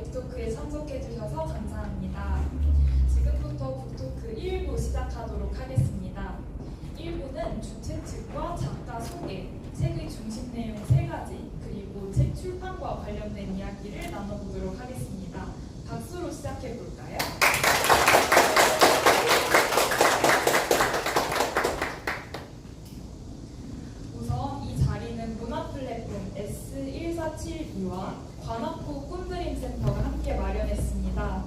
북토크에 참석해주셔서 감사합니다. 지금부터 북토크 1부 시작하도록 하겠습니다. 1부는 주최 측과 작가 소개, 책의 중심 내용 3가지, 그리고 책 출판과 관련된 이야기를 나눠보도록 하겠습니다. 박수로 시작해볼까요? 우선 이 자리는 문화플랫폼 S1472와 관악구 꿈드림센터가 함께 마련했습니다.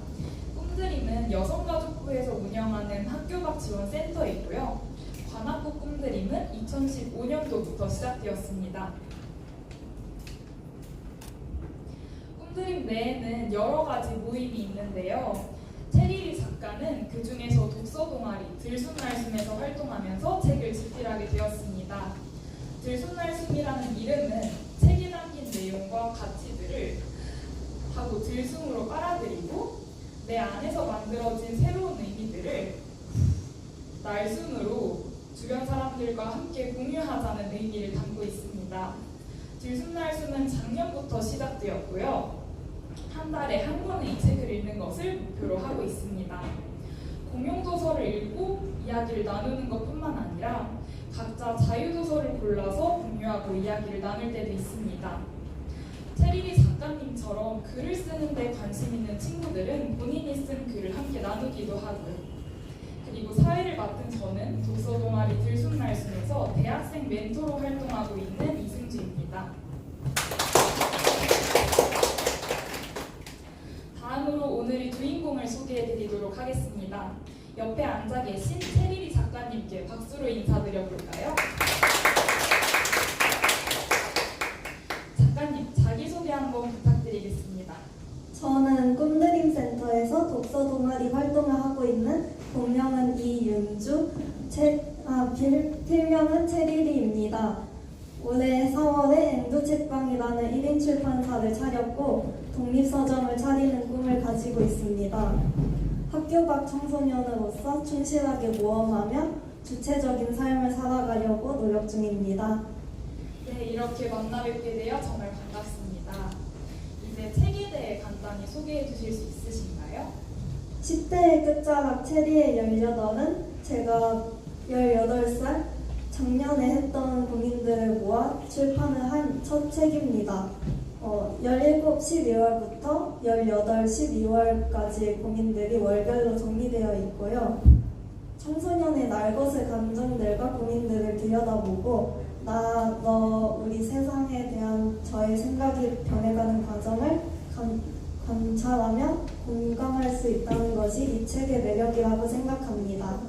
꿈드림은 여성가족부에서 운영하는 학교 밖 지원 센터이고요. 관악구 꿈드림은 2015년도부터 시작되었습니다. 꿈드림 내에는 여러 가지 모임이 있는데요. 체리리 작가는 그 중에서 독서 동아리 들숨날숨에서 활동하면서 책을 집필하게 되었습니다. 들숨날숨이라는 이름은 책에 담긴 내용과 가치들을 하고 들숨으로 빨아들이고 내 안에서 만들어진 새로운 의미들을 날숨으로 주변 사람들과 함께 공유하자는 의미를 담고 있습니다. 들숨날숨은 작년부터 시작되었고요. 한 달에 한 권의 이 책을 읽는 것을 목표로 하고 있습니다. 공용도서를 읽고 이야기를 나누는 것뿐만 아니라 각자 자유도서를 골라서 공유하고 이야기를 나눌 때도 있습니다. 체리리 작가님처럼 글을 쓰는 데 관심 있는 친구들은 본인이 쓴 글을 함께 나누기도 하고요. 그리고 사회를 맡은 저는 독서 동아리 들숨날숨에서 대학생 멘토로 활동하고 있는 이승주입니다. 다음으로 오늘의 주인공을 소개해드리도록 하겠습니다. 옆에 앉아 계신 체리리 작가님께 박수로 인사드려볼까요? 작가님, 자기소개 한번 부탁드리겠습니다. 저는 꿈드림센터에서 독서 동아리 활동을 하고 있는 본명은 이윤주, 필명은 체리리입니다. 올해 4월에 엔도책방이라는 1인 출판사를 차렸고 독립서점을 차리는 꿈을 가지고 있습니다. 학교 밖 청소년으로서 충실하게 모험하며 주체적인 삶을 살아가려고 노력 중입니다. 네, 이렇게 만나 뵙게 되어 정말 반갑습니다. 이제 책에 대해 간단히 소개해 주실 수 있으신가요? 10대의 끝자락 체리의 18은 제가 18살 작년에 했던 고민들을 모아 출판을 한 첫 책입니다. 17, 12월부터 18, 12월까지의 고민들이 월별로 정리되어 있고요. 청소년의 날것의 감정들과 고민들을 들여다보고 나, 너, 우리 세상에 대한 저의 생각이 변해가는 과정을 관찰하며 공감할 수 있다는 것이 이 책의 매력이라고 생각합니다.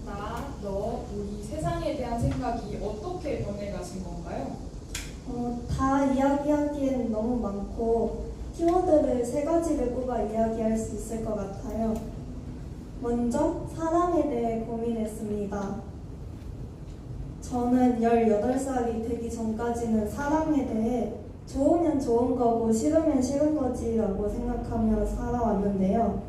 나, 너, 우리 세상에 대한 생각이 어떻게 변해가신 건가요? 다 이야기하기엔 너무 많고 키워드를 3가지를 꼽아 이야기할 수 있을 것 같아요. 먼저 사랑에 대해 고민했습니다. 저는 18살이 되기 전까지는 사랑에 대해 좋으면 좋은 거고 싫으면 싫은 거지라고 생각하며 살아왔는데요.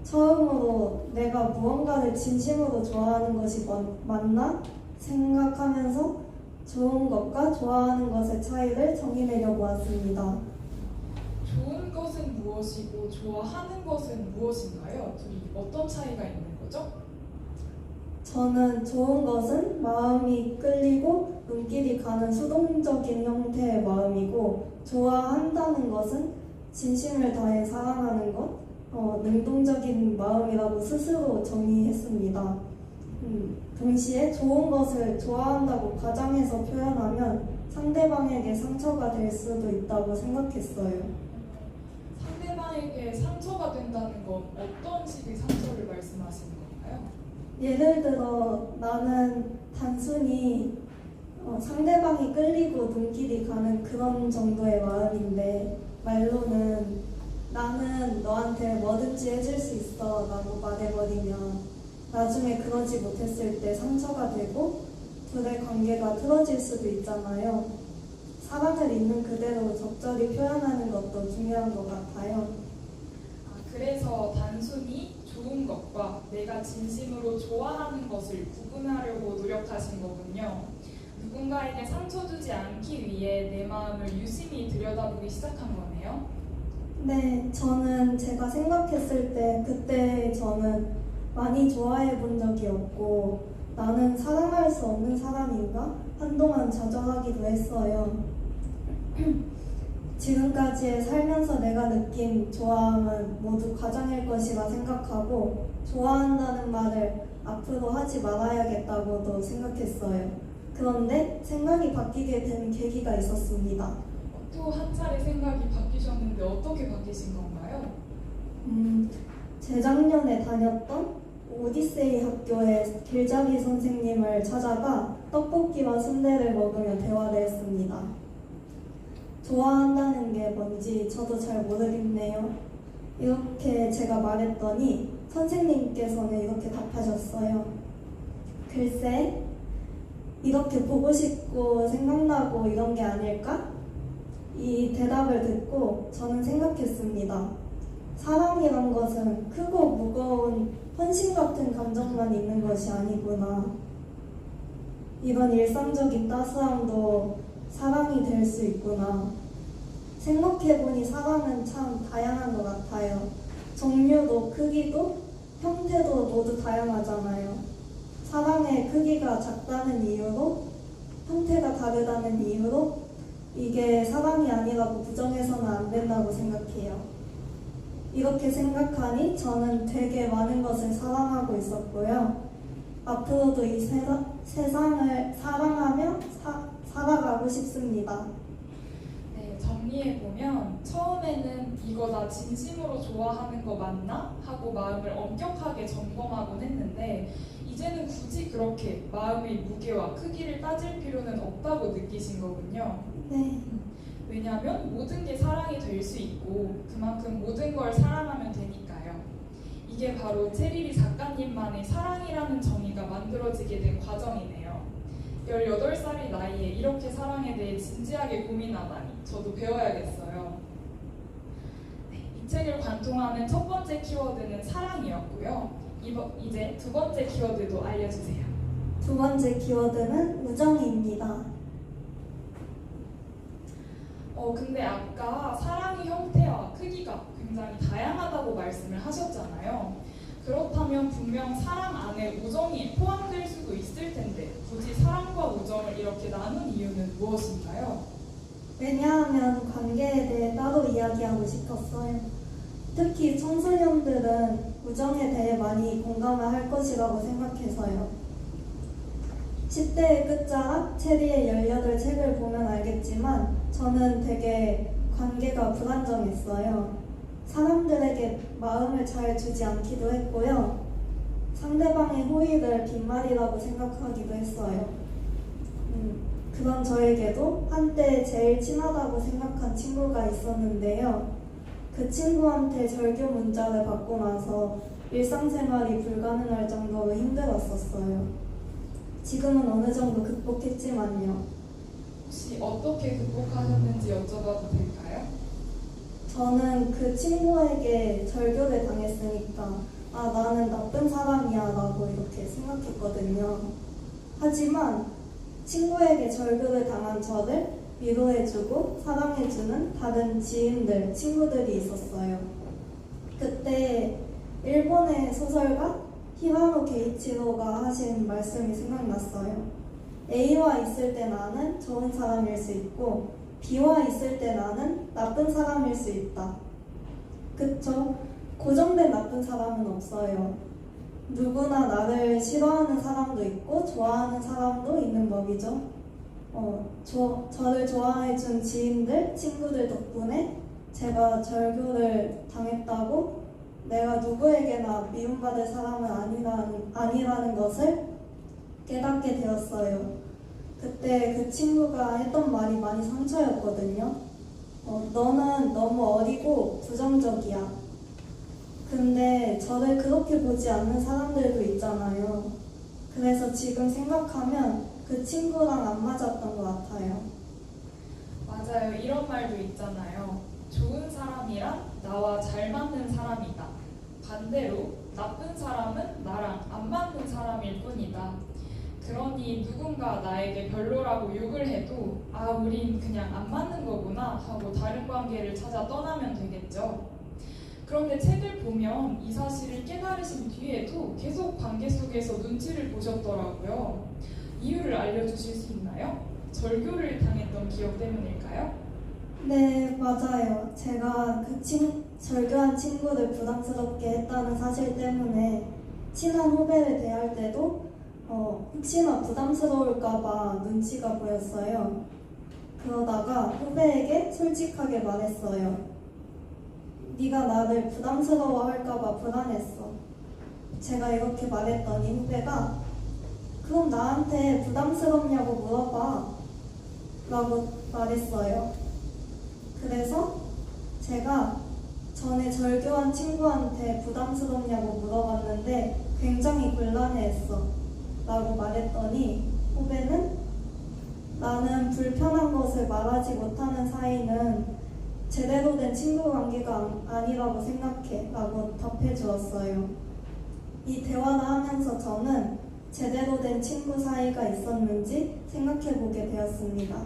처음으로 내가 무언가를 진심으로 좋아하는 것이 맞나 생각하면서 좋은 것과 좋아하는 것의 차이를 정의내려고 왔습니다. 좋은 것은 무엇이고 좋아하는 것은 무엇인가요? 둘이 어떤 차이가 있는 거죠? 저는 좋은 것은 마음이 끌리고 눈길이 가는 수동적인 형태의 마음이고 좋아한다는 것은 진심을 다해 사랑하는 것, 능동적인 마음이라고 스스로 정의했습니다. 동시에 좋은 것을 좋아한다고 과장해서 표현하면 상대방에게 상처가 될 수도 있다고 생각했어요. 상대방에게 상처가 된다는 건 어떤 식의 상처를 말씀하시는 건가요? 예를 들어 나는 단순히 상대방이 끌리고 눈길이 가는 그런 정도의 마음인데 말로는 나는 너한테 뭐든지 해줄 수 있어 라고 말해버리면 나중에 그러지 못했을 때 상처가 되고 둘의 관계가 틀어질 수도 있잖아요. 사랑을 있는 그대로 적절히 표현하는 것도 중요한 것 같아요. 그래서 단순히 좋은 것과 내가 진심으로 좋아하는 것을 구분하려고 노력하신 거군요. 누군가에게 상처 주지 않기 위해 내 마음을 유심히 들여다보기 시작한 거네요. 네, 저는 제가 생각했을 때 그때 저는 많이 좋아해 본 적이 없고 나는 사랑할 수 없는 사람인가? 한동안 좌절하기도 했어요. 지금까지 살면서 내가 느낀 좋아함은 모두 과장일 것이라 생각하고 좋아한다는 말을 앞으로 하지 말아야겠다고도 생각했어요. 그런데 생각이 바뀌게 된 계기가 있었습니다. 또 한 차례 생각이 바뀌셨는데 어떻게 바뀌신 건가요? 재작년에 다녔던 오디세이 학교의 길잡이 선생님을 찾아가 떡볶이와 순대를 먹으며 대화를 했습니다. 좋아한다는 게 뭔지 저도 잘 모르겠네요. 이렇게 제가 말했더니 선생님께서는 이렇게 답하셨어요. 글쎄, 이렇게 보고 싶고 생각나고 이런 게 아닐까? 이 대답을 듣고 저는 생각했습니다. 사랑이란 것은 크고 무거운 헌신 같은 감정만 있는 것이 아니구나. 이런 일상적인 따스함도 사랑이 될 수 있구나. 생각해보니 사랑은 참 다양한 것 같아요. 종류도 크기도 형태도 모두 다양하잖아요. 사랑의 크기가 작다는 이유로 형태가 다르다는 이유로 이게 사랑이 아니라고 부정해서는 안 된다고 생각해요. 이렇게 생각하니 저는 되게 많은 것을 사랑하고 있었고요. 앞으로도 이 세상을 사랑하며 살아가고 싶습니다. 네, 정리해보면 처음에는 이거 나 진심으로 좋아하는 거 맞나? 하고 마음을 엄격하게 점검하곤 했는데 이제는 굳이 그렇게 마음의 무게와 크기를 따질 필요는 없다고 느끼신 거군요. 네. 왜냐하면 모든 게 사랑이 될 수 있고 그만큼 모든 걸 사랑하면 되니까요. 이게 바로 체리리 작가님만의 사랑이라는 정의가 만들어지게 된 과정이네요. 18살의 나이에 이렇게 사랑에 대해 진지하게 고민하다니 저도 배워야겠어요. 네, 이 책을 관통하는 첫 번째 키워드는 사랑이었고요. 이제 두 번째 키워드도 알려주세요. 두 번째 키워드는 우정입니다. 근데 아까 사랑의 형태와 크기가 굉장히 다양하다고 말씀을 하셨잖아요. 그렇다면 분명 사랑 안에 우정이 포함될 수도 있을 텐데 굳이 사랑과 우정을 이렇게 나눈 이유는 무엇인가요? 왜냐하면 관계에 대해 따로 이야기하고 싶었어요. 특히 청소년들은 우정에 대해 많이 공감을 할 것이라고 생각해서요. 10대의 끝자락 체리의 18책을 보면 알겠지만 저는 되게 관계가 불안정했어요. 사람들에게 마음을 잘 주지 않기도 했고요. 상대방의 호의를 빈말이라고 생각하기도 했어요. 그런 저에게도 한때 제일 친하다고 생각한 친구가 있었는데요. 그 친구한테 절교 문자를 받고 나서 일상생활이 불가능할 정도로 힘들었었어요. 지금은 어느 정도 극복했지만요. 혹시 어떻게 극복하셨는지 여쭤봐도 될까요? 저는 그 친구에게 절교를 당했으니까 나는 나쁜 사람이야 라고 이렇게 생각했거든요. 하지만 친구에게 절교를 당한 저를 위로해주고 사랑해주는 다른 지인들, 친구들이 있었어요. 그때 일본의 소설가 히라노 게이치로가 하신 말씀이 생각났어요. A와 있을 때 나는 좋은 사람일 수 있고 B와 있을 때 나는 나쁜 사람일 수 있다. 그쵸? 고정된 나쁜 사람은 없어요. 누구나 나를 싫어하는 사람도 있고 좋아하는 사람도 있는 법이죠. 저를 좋아해준 지인들, 친구들 덕분에 제가 절교를 당했다고 내가 누구에게나 미움받을 사람은 아니라는 것을 깨닫게 되었어요. 그때 그 친구가 했던 말이 많이 상처였거든요. 너는 너무 어리고 부정적이야. 근데 저를 그렇게 보지 않는 사람들도 있잖아요. 그래서 지금 생각하면 그 친구랑 안 맞았던 것 같아요. 맞아요. 이런 말도 있잖아요. 좋은 사람이란 나와 잘 맞는 사람이다. 반대로 나쁜 사람은 나랑 안 맞는 사람일 뿐이다. 그러니 누군가 나에게 별로라고 욕을 해도 아, 우린 그냥 안 맞는 거구나 하고 다른 관계를 찾아 떠나면 되겠죠. 그런데 책을 보면 이 사실을 깨달으신 뒤에도 계속 관계 속에서 눈치를 보셨더라고요. 이유를 알려주실 수 있나요? 절교를 당했던 기억 때문일까요? 네, 맞아요. 제가 절교한 친구를 부담스럽게 했다는 사실 때문에 친한 후배를 대할 때도 혹시나 부담스러울까봐 눈치가 보였어요. 그러다가 후배에게 솔직하게 말했어요. 네가 나를 부담스러워할까봐 불안했어. 제가 이렇게 말했더니 후배가 그럼 나한테 부담스럽냐고 물어봐 라고 말했어요. 그래서 제가 전에 절교한 친구한테 부담스럽냐고 물어봤는데 굉장히 곤란해했어 라고 말했더니 후배는 나는 불편한 것을 말하지 못하는 사이는 제대로 된 친구 관계가 아니라고 생각해 라고 답해 주었어요. 이 대화를 하면서 저는 제대로 된 친구 사이가 있었는지 생각해 보게 되었습니다.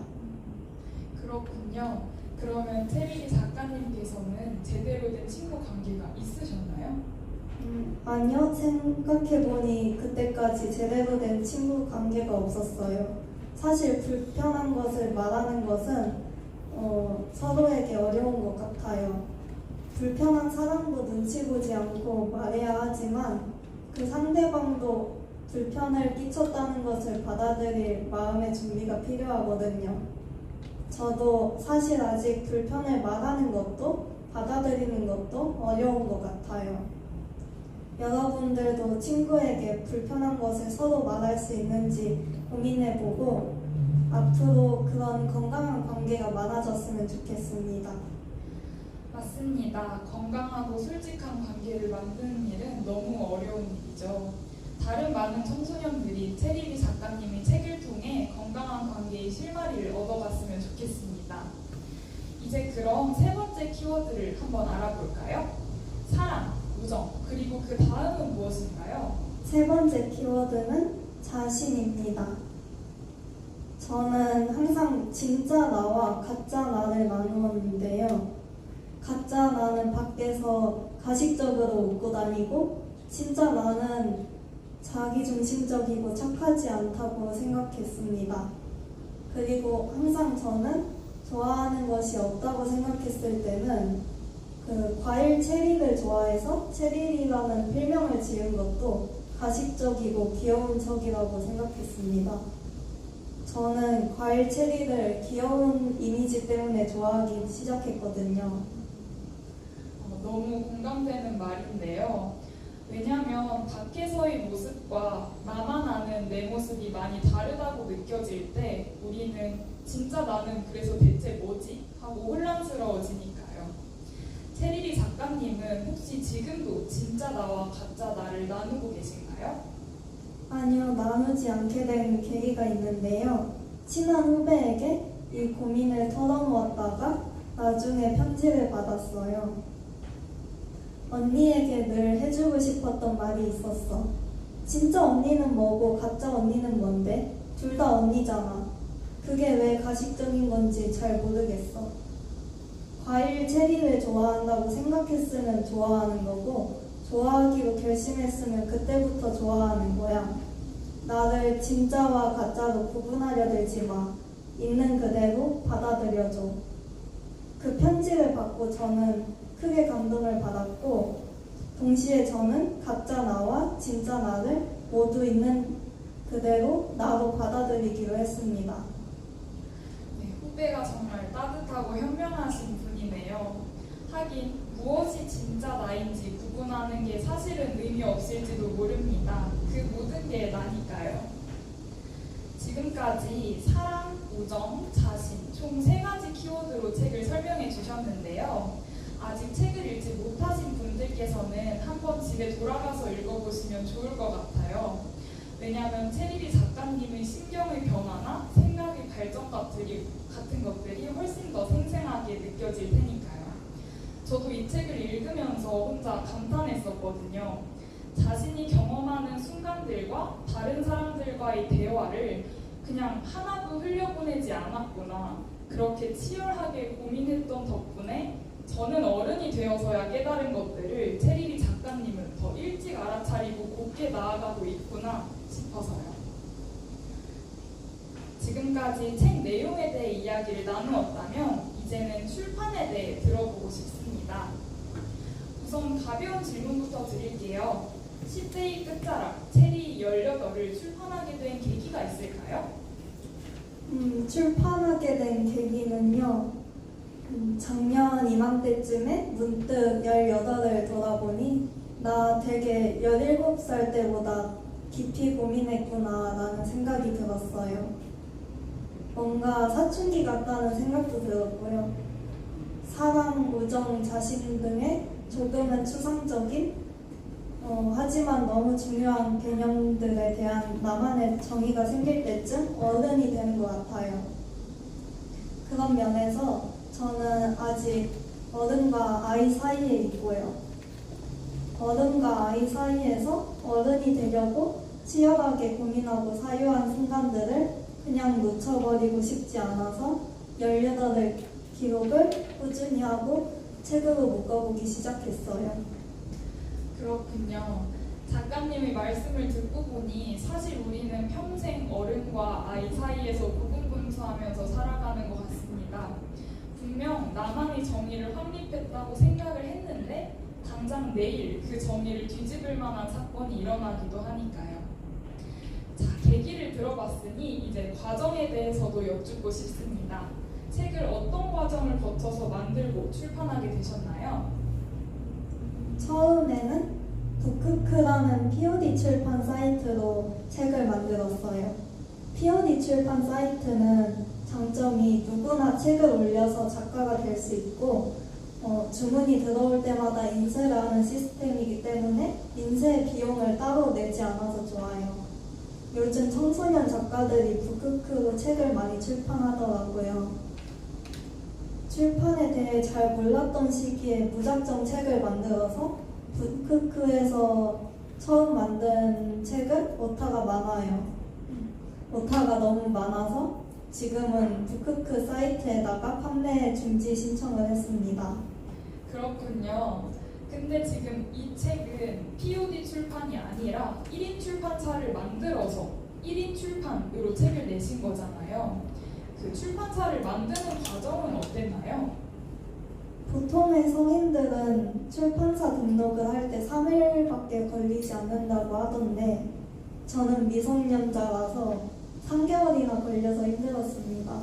그렇군요. 그러면 태민이 작가님께서는 제대로 된 친구 관계가 있으셨나요? 아니요. 생각해보니 그때까지 제대로 된 친구 관계가 없었어요. 사실 불편한 것을 말하는 것은 서로에게 어려운 것 같아요. 불편한 사람도 눈치 보지 않고 말해야 하지만 그 상대방도 불편을 끼쳤다는 것을 받아들일 마음의 준비가 필요하거든요. 저도 사실 아직 불편을 말하는 것도 받아들이는 것도 어려운 것 같아요. 여러분들도 친구에게 불편한 것을 서로 말할 수 있는지 고민해보고 앞으로 그런 건강한 관계가 많아졌으면 좋겠습니다. 맞습니다. 건강하고 솔직한 관계를 만드는 일은 너무 어려운 일이죠. 다른 많은 청소년들이 체리비 작가님의 책을 통해 건강한 관계의 실마리를 얻어갔으면 좋겠습니다. 이제 그럼 세 번째 키워드를 한번 알아볼까요? 사랑, 우정, 그리고 그 다음은 무엇인가요? 세 번째 키워드는 자신입니다. 저는 항상 진짜 나와 가짜 나를 나누었는데요. 가짜 나는 밖에서 가식적으로 웃고 다니고 진짜 나는 자기중심적이고 착하지 않다고 생각했습니다. 그리고 항상 저는 좋아하는 것이 없다고 생각했을 때는 그 과일 체리를 좋아해서 체리리라는 필명을 지은 것도 가식적이고 귀여운 척이라고 생각했습니다. 저는 과일 체리를 귀여운 이미지 때문에 좋아하기 시작했거든요. 너무 공감되는 말인데요. 왜냐하면 밖에서의 모습과 나만 아는 내 모습이 많이 다르다고 느껴질 때 우리는 진짜 나는 그래서 대체 뭐지? 하고 혼란스러워지니까요. 체리리 작가님은 혹시 지금도 진짜 나와 가짜 나를 나누고 계신가요? 아니요, 나누지 않게 된 계기가 있는데요. 친한 후배에게 이 고민을 털어놓았다가 나중에 편지를 받았어요. 언니에게 늘 해주고 싶었던 말이 있었어. 진짜 언니는 뭐고 가짜 언니는 뭔데? 둘 다 언니잖아. 그게 왜 가식적인 건지 잘 모르겠어. 과일 체리를 좋아한다고 생각했으면 좋아하는 거고 좋아하기로 결심했으면 그때부터 좋아하는 거야. 나를 진짜와 가짜로 구분하려 들지 마. 있는 그대로 받아들여줘. 그 편지를 받고 저는 크게 감동을 받았고 동시에 저는 가짜 나와 진짜 나를 모두 있는 그대로 나로 받아들이기로 했습니다. 네, 후배가 정말 따뜻하고 현명하신 분이네요. 하긴 무엇이 진짜 나인지 구분하는 게 사실은 의미 없을지도 모릅니다. 그 모든 게 나니까요. 지금까지 사랑, 우정, 자신 총 3가지 키워드로 책을 설명해 주셨는데요. 아직 책을 읽지 못하신 분들께서는 한번 집에 돌아가서 읽어보시면 좋을 것 같아요. 왜냐하면 체리리 작가님의 심경의 변화나 생각의 발전 같은 것들이 훨씬 더 생생하게 느껴질 테니까요. 저도 이 책을 읽으면서 혼자 감탄했었거든요. 자신이 경험하는 순간들과 다른 사람들과의 대화를 그냥 하나도 흘려보내지 않았구나. 그렇게 치열하게 고민했던 덕분에 저는 어른이 되어서야 깨달은 것들을 체리리 작가님은 더 일찍 알아차리고 곱게 나아가고 있구나 싶어서요. 지금까지 책 내용에 대해 이야기를 나누었다면 이제는 출판에 대해 들어보고 싶습니다. 우선 가벼운 질문부터 드릴게요. 10대의 끝자락 체리 18을 출판하게 된 계기가 있을까요? 출판하게 된 계기는요. 작년 이맘때쯤에 문득 18을 돌아보니 나 되게 17살 때보다 깊이 고민했구나 라는 생각이 들었어요. 뭔가 사춘기 같다는 생각도 들었고요. 사랑, 우정, 자신 등의 조금은 추상적인 하지만 너무 중요한 개념들에 대한 나만의 정의가 생길 때쯤 어른이 되는 것 같아요. 그런 면에서 저는 아직 어른과 아이 사이에 있고요. 어른과 아이 사이에서 어른이 되려고 치열하게 고민하고 사유한 순간들을 그냥 놓쳐버리고 싶지 않아서 18을 기록을 꾸준히 하고 책으로 묶어보기 시작했어요. 그렇군요. 작가님의 말씀을 듣고 보니 사실 우리는 평생 어른과 아이 사이에서 고군분투하면서 살아가는 것 같습니다. 분명 나만의 정의를 확립했다고 생각을 했는데 당장 내일 그 정의를 뒤집을 만한 사건이 일어나기도 하니까요. 자, 계기를 들어봤으니 이제 과정에 대해서도 여쭙고 싶습니다. 책을 어떤 과정을 거쳐서 만들고 출판하게 되셨나요? 처음에는 북크크라는 POD 출판 사이트로 책을 만들었어요. POD 출판 사이트는 장점이 누구나 책을 올려서 작가가 될 수 있고 주문이 들어올 때마다 인쇄를 하는 시스템이기 때문에 인쇄 비용을 따로 내지 않아서 좋아요. 요즘 청소년 작가들이 북크크로 책을 많이 출판하더라고요. 출판에 대해 잘 몰랐던 시기에 무작정 책을 만들어서 북크크에서 처음 만든 책은 오타가 많아요. 오타가 너무 많아서 지금은 북크크 사이트에다가 판매 중지 신청을 했습니다. 그렇군요. 근데 지금 이 책은 POD 출판이 아니라 1인 출판사를 만들어서 1인 출판으로 책을 내신 거잖아요. 그 출판사를 만드는 과정은 어땠나요? 보통의 성인들은 출판사 등록을 할 때 3일밖에 걸리지 않는다고 하던데 저는 미성년자라서 3개월이나 걸려서 힘들었습니다.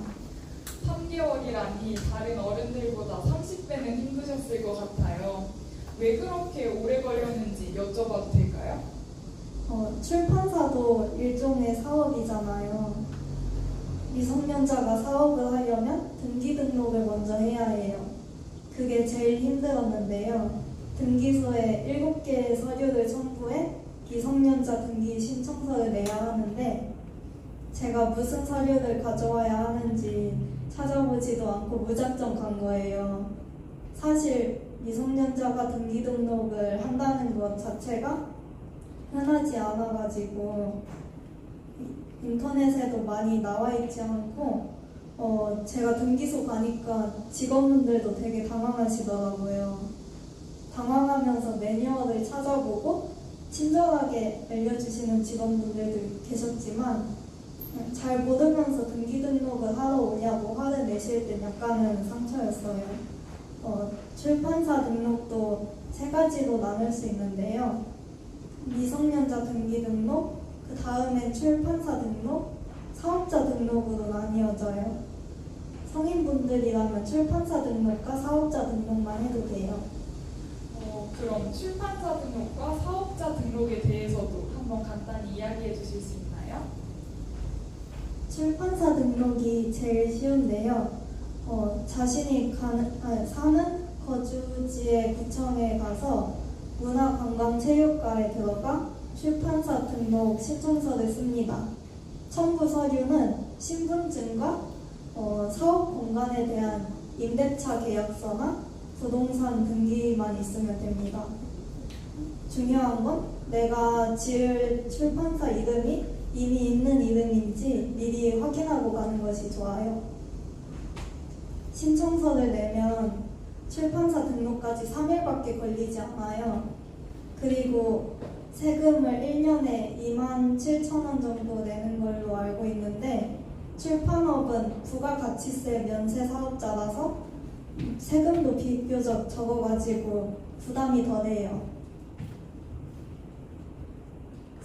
3개월이라니 다른 어른들보다 30배는 힘드셨을 것 같아요. 왜 그렇게 오래 걸렸는지 여쭤봐도 될까요? 출판사도 일종의 사업이잖아요. 미성년자가 사업을 하려면 등기 등록을 먼저 해야 해요. 그게 제일 힘들었는데요. 등기소에 7개의 서류를 첨부해 미성년자 등기 신청서를 내야 하는데 제가 무슨 서류를 가져와야 하는지 찾아보지도 않고 무작정 간 거예요. 사실 미성년자가 등기 등록을 한다는 것 자체가 흔하지 않아가지고 인터넷에도 많이 나와 있지 않고 제가 등기소 가니까 직원분들도 되게 당황하시더라고요. 당황하면서 매뉴얼을 찾아보고 친절하게 알려주시는 직원분들도 계셨지만 잘 모르면서 등기 등록을 하러 오냐고 화를 내실 땐 약간은 상처였어요. 출판사 등록도 3가지로 나눌 수 있는데요. 미성년자 등기 등록, 그 다음엔 출판사 등록, 사업자 등록으로 나뉘어져요. 성인분들이라면 출판사 등록과 사업자 등록만 해도 돼요. 그럼 출판사 등록과 사업자 등록에 대해서도 한번 간단히 이야기해 주실 수 있나요? 출판사 등록이 제일 쉬운데요. 자신이 사는 거주지의 구청에 가서 문화관광체육과에 들어가 출판사 등록 신청서를 씁니다. 첨부 서류는 신분증과 사업 공간에 대한 임대차 계약서나 부동산 등기만 있으면 됩니다. 중요한 건 내가 지을 출판사 이름이 이미 있는 이름인지 미리 확인하고 가는 것이 좋아요. 신청서를 내면 출판사 등록까지 3일밖에 걸리지 않아요. 그리고 세금을 1년에 27,000원 정도 내는 걸로 알고 있는데 출판업은 부가가치세 면세 사업자라서 세금도 비교적 적어가지고 부담이 덜해요.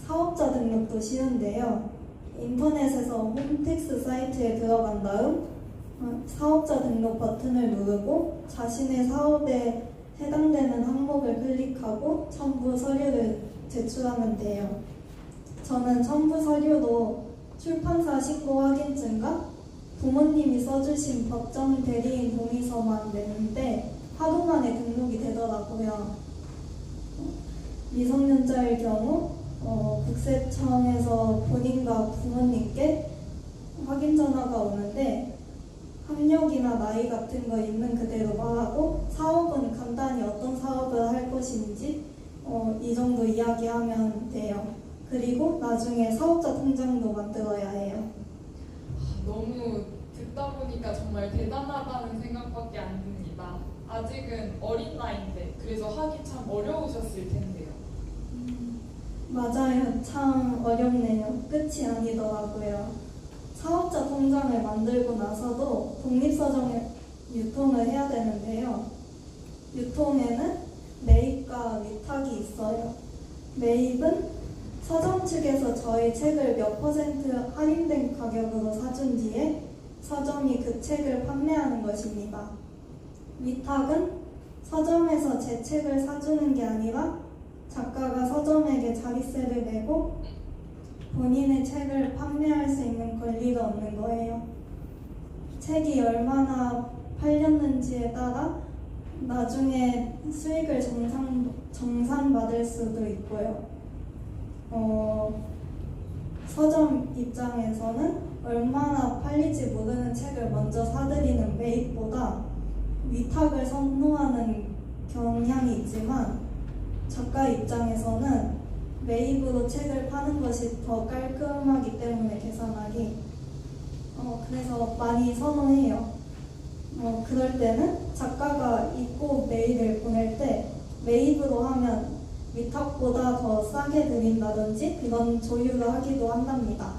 사업자 등록도 쉬운데요. 인터넷에서 홈택스 사이트에 들어간 다음 사업자 등록 버튼을 누르고 자신의 사업에 해당되는 항목을 클릭하고 첨부 서류를 제출하면 돼요. 저는 첨부 서류로 출판사 신고 확인증과 부모님이 써주신 법정 대리인 동의서만 냈는데 하루 만에 등록이 되더라고요. 미성년자일 경우 국세청에서 본인과 부모님께 확인 전화가 오는데 학력이나 나이 같은 거 있는 그대로 말하고 사업은 간단히 어떤 사업을 할 것인지 이 정도 이야기하면 돼요. 그리고 나중에 사업자 통장도 만들어야 해요. 너무 듣다 보니까 정말 대단하다는 생각밖에 안 듭니다. 아직은 어린 나이인데 그래서 하기 참 어려우셨을 텐데요. 맞아요. 참 어렵네요. 끝이 아니더라고요. 사업자 통장을 만들고 나서도 독립서정에 유통을 해야 되는데요. 유통에는 매입과 위탁이 있어요. 매입은 서점 측에서 저희 책을 몇 퍼센트 할인된 가격으로 사준 뒤에 서점이 그 책을 판매하는 것입니다. 위탁은 서점에서 제 책을 사주는 게 아니라 작가가 서점에게 자리세를 내고 본인의 책을 판매할 수 있는 권리를 얻는 거예요. 책이 얼마나 팔렸는지에 따라 나중에 수익을 정산받을 수도 있고요. 서점 입장에서는 얼마나 팔릴지 모르는 책을 먼저 사들이는 매입보다 위탁을 선호하는 경향이 있지만 작가 입장에서는 매입으로 책을 파는 것이 더 깔끔하기 때문에 계산하기 그래서 많이 선호해요. 그럴 때는 작가가 읽고 메일을 보낼 때 매입으로 하면 위탁보다 더 싸게 드린다든지 이런 조율을 하기도 한답니다.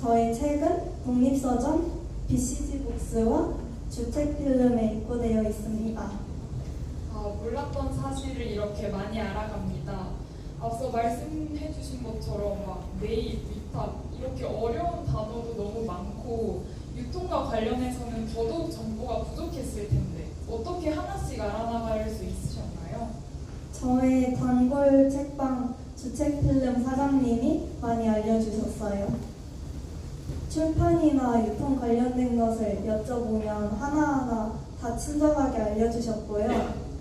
저희 책은 독립서점, BCG북스와 주책필름에 입고되어 있습니다. 몰랐던 사실을 이렇게 많이 알아갑니다. 앞서 말씀해 주신 것처럼 매입, 위탁 이렇게 어려운 단어도 너무 많고 유통과 관련해서는 더더욱 정보가 부족했을 텐데 어떻게 하나씩 알아나갈 수 있으셨나요? 저의 단골 책방 주책필름 사장님이 많이 알려주셨어요. 출판이나 유통 관련된 것을 여쭤보면 하나하나 다 친절하게 알려주셨고요.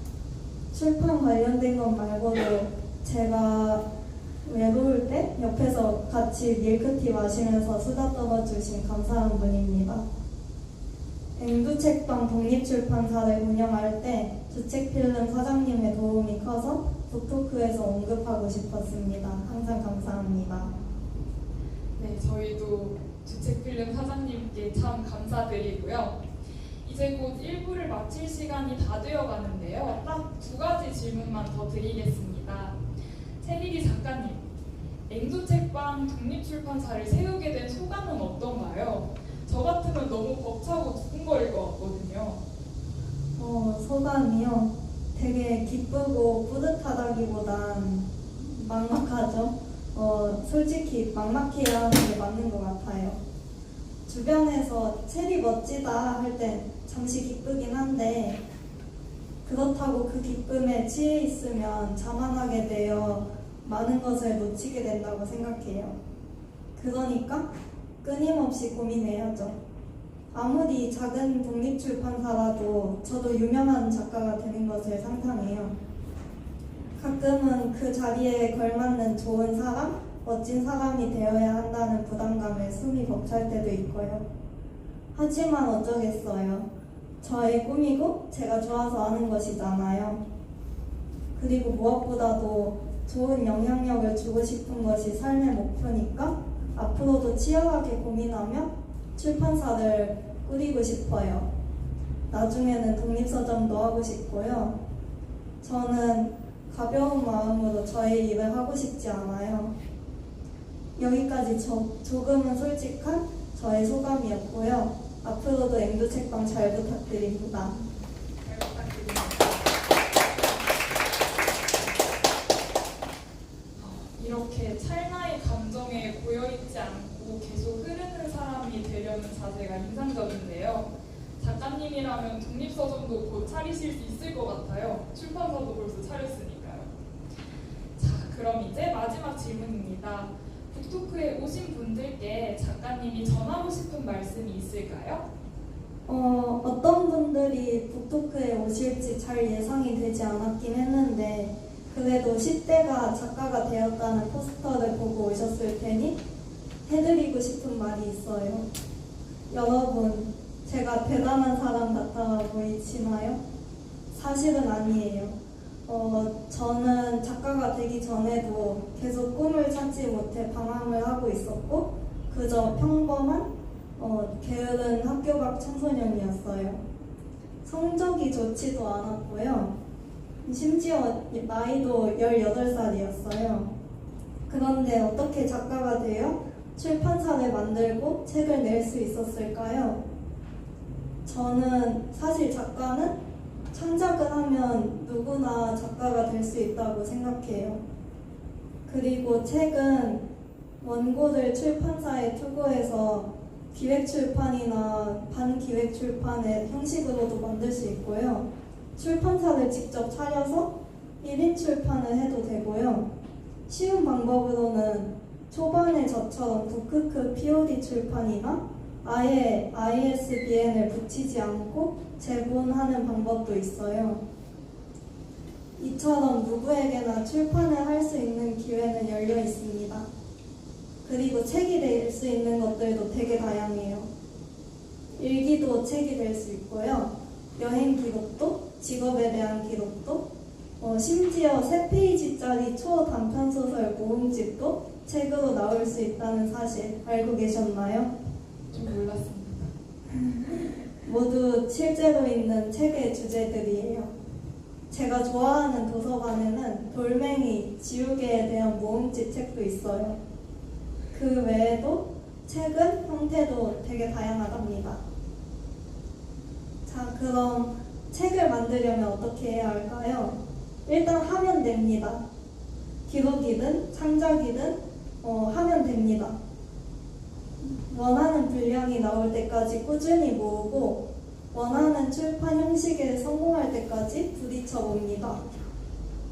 출판 관련된 것 말고도 제가 외로울 때 옆에서 같이 밀크티 마시면서 수다 떨어주신 감사한 분입니다. 앵두책방 독립출판사를 운영할 때 주책필름 사장님의 도움이 커서 북토크에서 언급하고 싶었습니다. 항상 감사합니다. 네, 저희도 주책필름 사장님께 참 감사드리고요. 이제 곧 1부를 마칠 시간이 다 되어 가는데요. 딱 2가지 질문만 더 드리겠습니다. 최미기 작가님, 앵두책방 독립출판사를 세우게 된 소감은 어떤가요? 저 같으면 너무 벅차고 두근거릴 것 같거든요. 소감이요? 되게 기쁘고 뿌듯하다기보단 막막하죠. 솔직히 막막해야 하는 게 맞는 것 같아요. 주변에서 책이 멋지다 할 때 잠시 기쁘긴 한데 그렇다고 그 기쁨에 취해 있으면 자만하게 되어 많은 것을 놓치게 된다고 생각해요. 그러니까 끊임없이 고민해야죠. 아무리 작은 독립출판사라도 저도 유명한 작가가 되는 것을 상상해요. 가끔은 그 자리에 걸맞는 좋은 사람, 멋진 사람이 되어야 한다는 부담감에 숨이 벅찰 때도 있고요. 하지만 어쩌겠어요. 저의 꿈이고 제가 좋아서 하는 것이잖아요. 그리고 무엇보다도 좋은 영향력을 주고 싶은 것이 삶의 목표니까 앞으로도 치열하게 고민하며 출판사를 꾸리고 싶어요. 나중에는 독립서점도 하고 싶고요. 저는 가벼운 마음으로 저의 일을 하고 싶지 않아요. 여기까지 조금은 솔직한 저의 소감이었고요. 앞으로도 앵두책방 잘 부탁드립니다. 잘 부탁드립니다. 이렇게 찰나의 감정에 고여있지 않고 계속 흐르는 사람이 되려는 자세가 인상적인데요. 작가님이라면 독립서점도 곧 차리실 수 있을 것 같아요. 출판사도 벌써 차렸으니까요. 자, 그럼 이제 마지막 질문입니다. 북토크에 오신 분들께 작가님이 전하고 싶은 말씀이 있을까요? 어떤 분들이 북토크에 오실지 잘 예상이 되지 않았긴 했는데 그래도 10대가 작가가 되었다는 포스터를 보고 오셨을 테니 해드리고 싶은 말이 있어요. 여러분, 제가 대단한 사람 같아 보이시나요? 사실은 아니에요. 저는 작가가 되기 전에도 계속 꿈을 찾지 못해 방황을 하고 있었고 그저 평범한 게으른 학교 밖 청소년이었어요. 성적이 좋지도 않았고요. 심지어 나이도 18살이었어요. 그런데 어떻게 작가가 되어 출판사를 만들고 책을 낼 수 있었을까요? 저는 사실 작가는 창작을 하면 누구나 작가가 될 수 있다고 생각해요. 그리고 책은 원고를 출판사에 투고해서 기획출판이나 반기획출판의 형식으로도 만들 수 있고요. 출판사를 직접 차려서 1인 출판을 해도 되고요. 쉬운 방법으로는 초반에 저처럼 북크크 POD 출판이나 아예 ISBN을 붙이지 않고 제본하는 방법도 있어요. 이처럼 누구에게나 출판을 할 수 있는 기회는 열려 있습니다. 그리고 책이 될 수 있는 것들도 되게 다양해요. 일기도 책이 될 수 있고요. 여행 기록도, 직업에 대한 기록도, 심지어 3페이지짜리 초단편소설 모음집도 책으로 나올 수 있다는 사실 알고 계셨나요? 좀 몰랐습니다. 모두 실제로 있는 책의 주제들이에요. 제가 좋아하는 도서관에는 돌멩이, 지우개에 대한 모음집 책도 있어요. 그 외에도 책은 형태도 되게 다양하답니다. 자, 그럼 책을 만들려면 어떻게 해야 할까요? 일단 하면 됩니다. 기록이든 창작이든 하면 됩니다. 원하는 분량이 나올 때까지 꾸준히 모으고 원하는 출판 형식에 성공할 때까지 부딪혀 봅니다.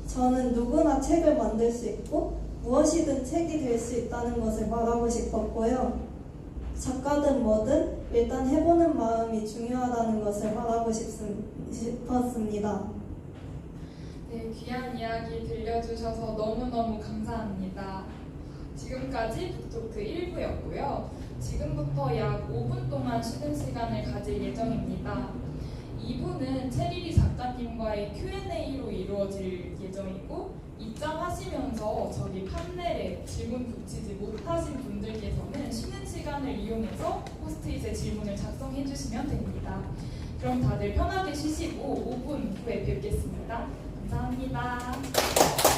저는 누구나 책을 만들 수 있고 무엇이든 책이 될 수 있다는 것을 말하고 싶었고요. 작가든 뭐든 일단 해보는 마음이 중요하다는 것을 말하고 싶었습니다. 네, 귀한 이야기 들려주셔서 너무너무 감사합니다. 지금까지 북토크 1부였고요. 지금부터 약 5분 동안 쉬는 시간을 가질 예정입니다. 2부는 최리리 작가님과의 Q&A로 이루어질 예정이고 입장하시면서 저기 판넬에 질문 붙이지 못하신 분들께서는 쉬는 시간을 이용해서 포스트잇에 질문을 작성해 주시면 됩니다. 그럼 다들 편하게 쉬시고 5분 후에 뵙겠습니다. 감사합니다.